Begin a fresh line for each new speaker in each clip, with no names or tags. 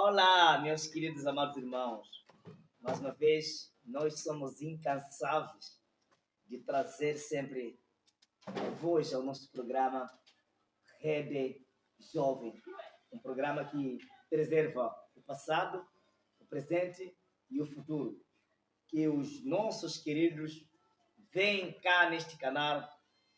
Olá, meus queridos amados irmãos. Mais uma vez, nós somos incansáveis de trazer sempre voz ao nosso programa Rede Jovem. Um programa que preserva o passado, o presente e o futuro. Que os nossos queridos venham cá neste canal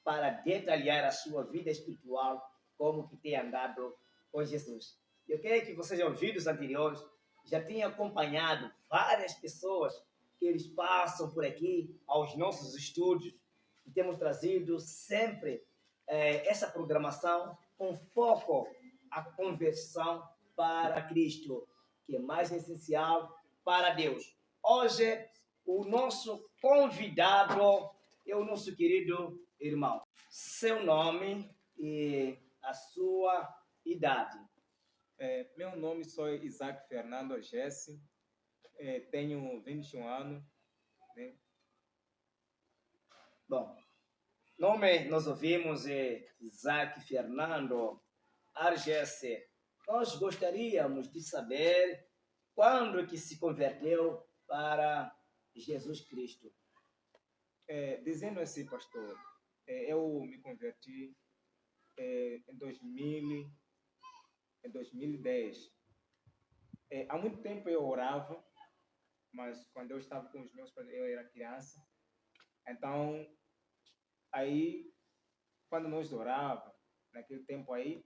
para detalhar a sua vida espiritual, como que tem andado com Jesus. Eu creio que vocês, aos vídeos anteriores, já tenham acompanhado várias pessoas que eles passam por aqui, aos nossos estúdios, e temos trazido sempre essa programação com foco à conversão para Cristo, que é mais essencial para Deus. Hoje, o nosso convidado é o nosso querido irmão. Seu nome e a sua idade.
Meu nome sou Isaac Fernando Jesse, tenho 21 anos. Né?
Bom, nome nós ouvimos é Isaac Fernando Argesse. Nós gostaríamos de saber quando que se converteu para Jesus Cristo.
Dizendo assim, pastor, eu me converti em 2010. Há muito tempo eu orava, mas quando eu estava com os meus pais, eu era criança. Então, aí, quando nós orávamos, naquele tempo aí,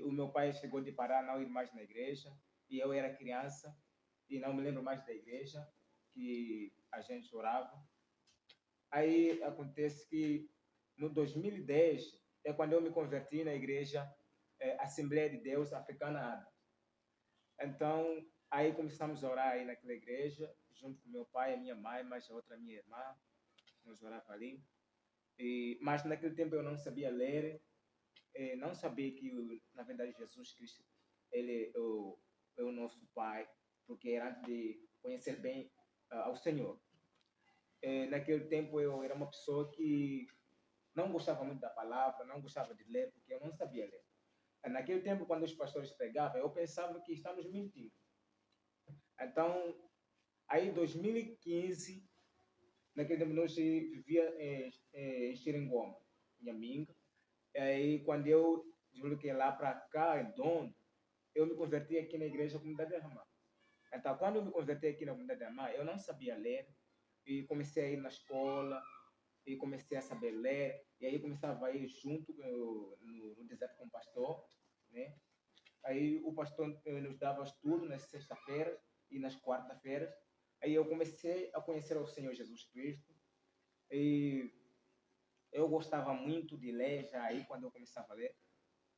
o meu pai chegou de parar, não ir mais na igreja, e eu era criança, e não me lembro mais da igreja que a gente orava. Aí acontece que no 2010 é quando eu me converti na igreja Assembleia de Deus Africana. Então, aí começamos a orar aí naquela igreja, junto com meu pai, a minha mãe, mais a outra minha irmã, nós orávamos ali. Mas naquele tempo eu não sabia ler, não sabia que, na verdade, Jesus Cristo, ele é o nosso Pai, porque era antes de conhecer bem ao Senhor. Naquele tempo eu era uma pessoa que não gostava muito da palavra, não gostava de ler, porque eu não sabia ler. Naquele tempo, quando os pastores pregavam, eu pensava que estamos mentindo. Então, aí em 2015, naquele tempo nós vivia em Xeringoma, em Aminga. Aí quando eu desloquei lá para cá, em Dondo, eu me converti aqui na igreja Comunidade da Irmã. Então, quando eu me converti aqui na Comunidade da Irmã, eu não sabia ler, e comecei a ir na escola, e comecei a saber ler, e aí começava a ir junto no deserto com o pastor, né? Aí o pastor nos dava estudo nas sexta-feiras e nas quarta-feiras. Aí eu comecei a conhecer o Senhor Jesus Cristo, e eu gostava muito de ler já aí quando eu começava a ler.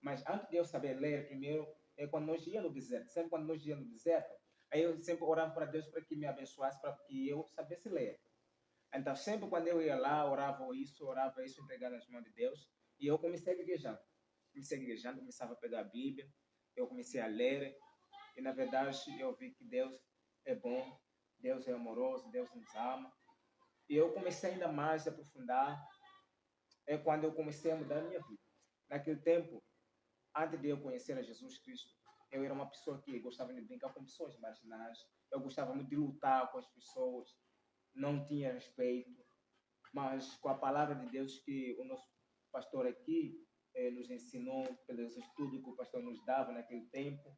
Mas antes de eu saber ler, primeiro, é quando nós íamos no deserto. Sempre quando nós íamos no deserto, aí eu sempre orava para Deus para que me abençoasse, para que eu sabesse ler. Então, sempre quando eu ia lá, orava isso, entregando nas mãos de Deus. E eu comecei a igrejar. Começava a pegar a Bíblia, eu comecei a ler. E, na verdade, eu vi que Deus é bom, Deus é amoroso, Deus nos ama. E eu comecei ainda mais a aprofundar. É quando eu comecei a mudar a minha vida. Naquele tempo, antes de eu conhecer a Jesus Cristo, eu era uma pessoa que gostava de brincar com pessoas marginais. Eu gostava muito de lutar com as pessoas. Não tinha respeito. Mas com a palavra de Deus que o nosso pastor aqui nos ensinou, pelos estudos que o pastor nos dava naquele tempo,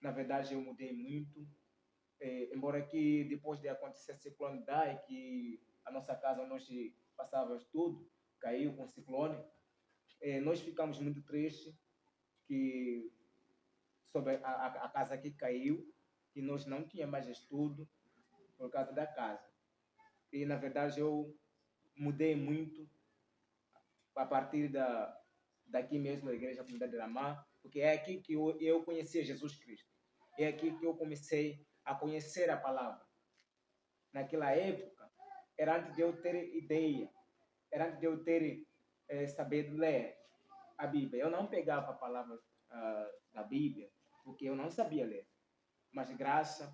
na verdade eu mudei muito. Embora que depois de acontecer a ciclone Dai, que a nossa casa onde nós passávamos tudo, caiu com o ciclone, nós ficamos muito tristes que sobre a casa que caiu, que nós não tínhamos mais estudo por causa da casa. E na verdade eu mudei muito a partir daqui mesmo, da Igreja Comunidade de Ramá, porque é aqui que eu conheci Jesus Cristo. É aqui que eu comecei a conhecer a palavra. Naquela época, era antes de eu ter ideia, era antes de eu ter saber ler a Bíblia. Eu não pegava a palavra da Bíblia, porque eu não sabia ler. Mas graças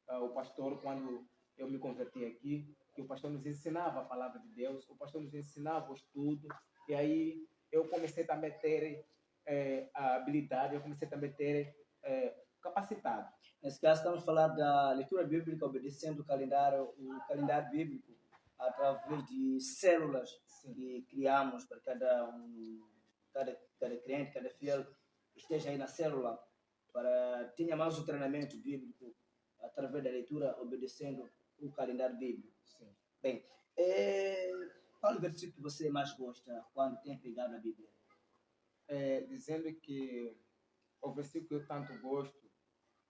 ao pastor, quando eu me converti aqui, que o pastor nos ensinava a palavra de Deus, o pastor nos ensinava o estudo, e aí eu comecei também a ter a habilidade, eu comecei também a ter capacitado.
Nesse caso, estamos a falar da leitura bíblica obedecendo o calendário bíblico através de células que criamos para cada crente, cada fiel esteja aí na célula para tenha mais o treinamento bíblico através da leitura obedecendo o calendário bíblico.
Sim.
Bem, qual é o versículo que você mais gosta quando tem pegado a Bíblia?
Dizendo que o versículo que eu tanto gosto,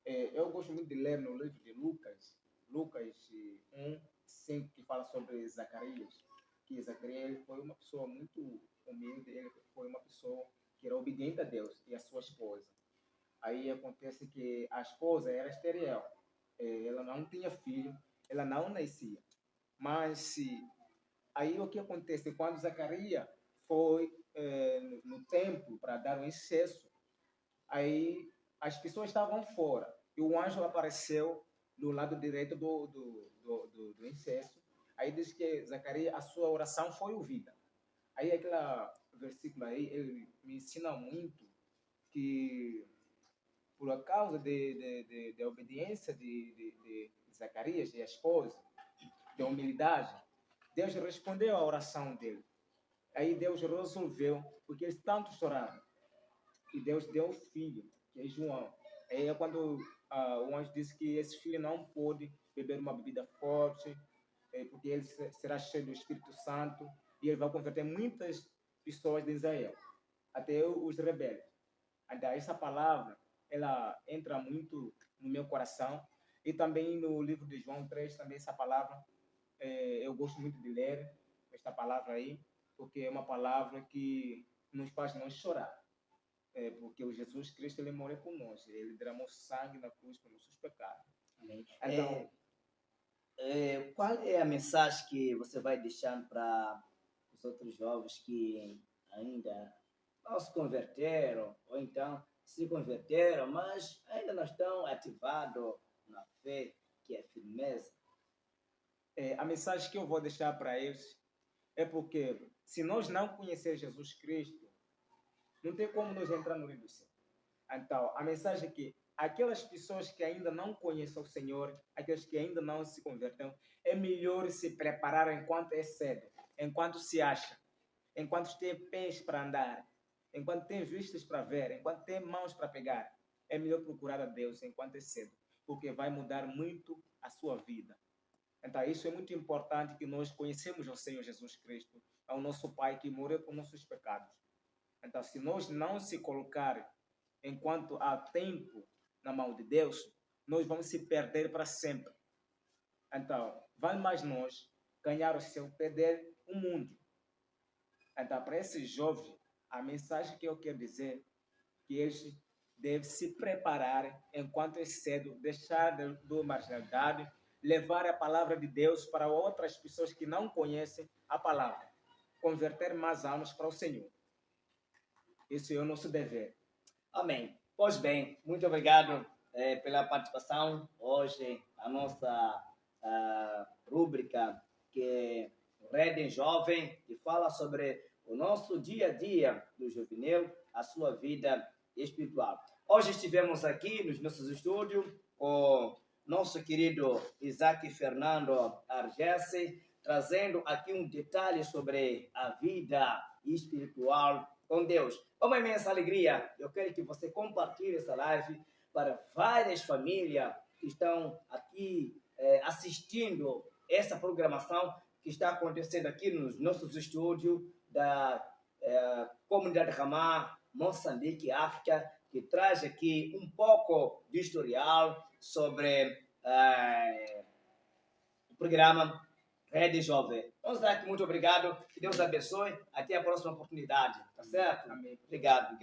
eu gosto muito de ler no livro de Lucas 1:5, que fala sobre Zacarias, que Zacarias foi uma pessoa muito humilde, ele foi uma pessoa que era obediente a Deus e a sua esposa. Aí acontece que a esposa era estéril, ela não tinha filho, ela não nascia. Mas aí o que acontece? Quando Zacarias foi no templo para dar um incenso, aí as pessoas estavam fora e o anjo apareceu do lado direito do incenso. Aí diz que Zacarias, a sua oração foi ouvida. Aí aquele versículo aí, ele me ensina muito que por causa da obediência de Zacarias e a esposa, da humildade, Deus respondeu à oração dele. Aí Deus resolveu, porque eles tanto choraram. E Deus deu o filho, que é João. Aí é quando o anjo disse que esse filho não pode beber uma bebida forte, porque ele será cheio do Espírito Santo e ele vai converter muitas pessoas de Israel, até os rebeldes. Então, essa palavra, ela entra muito no meu coração. E também no livro de João 3, também essa palavra, eu gosto muito de ler esta palavra aí, porque é uma palavra que nos faz não chorar. Porque o Jesus Cristo, ele morreu por nós, ele derramou sangue na cruz por nossos pecados.
Amém.
Então,
qual é a mensagem que você vai deixando para os outros jovens que ainda não se converteram, ou então se converteram, mas ainda não estão ativados na fé, que é firmeza?
a mensagem que eu vou deixar para eles é porque se nós não conhecermos Jesus Cristo, não tem como nós entrar no reino do céu. Então, a mensagem é que aquelas pessoas que ainda não conhecem o Senhor, aqueles que ainda não se convertem, é melhor se preparar enquanto é cedo, enquanto se acha, enquanto tem pés para andar, enquanto tem vistas para ver, enquanto tem mãos para pegar. É melhor procurar a Deus enquanto é cedo, porque vai mudar muito a sua vida. Então, isso é muito importante, que nós conhecemos o Senhor Jesus Cristo, é o nosso Pai que morreu por nossos pecados. Então, se nós não se colocar enquanto há tempo na mão de Deus, nós vamos se perder para sempre. Então, vale mais nós ganhar o céu, perder o mundo. Então, para esses jovens, a mensagem que eu quero dizer é que eles devem se preparar enquanto é cedo, deixar da marginalidade, levar a palavra de Deus para outras pessoas que não conhecem a palavra, converter mais almas para o Senhor. Esse é o nosso dever.
Amém. Pois bem, muito obrigado pela participação hoje, a nossa rúbrica que é Rede Jovem, que fala sobre o nosso dia a dia do juvenil, a sua vida espiritual. Hoje estivemos aqui nos nossos estúdios com nosso querido Isaac Fernando Argesse, trazendo aqui um detalhe sobre a vida espiritual com Deus. É uma imensa alegria. Eu quero que você compartilhe essa live para várias famílias que estão aqui assistindo essa programação que está acontecendo aqui nos nossos estúdios da comunidade Ramá, Moçambique, África, que traz aqui um pouco de historial sobre o programa Rede Jovem. Então, Isaac, muito obrigado. Que Deus abençoe. Até a próxima oportunidade. Tá certo?
Amém.
Obrigado.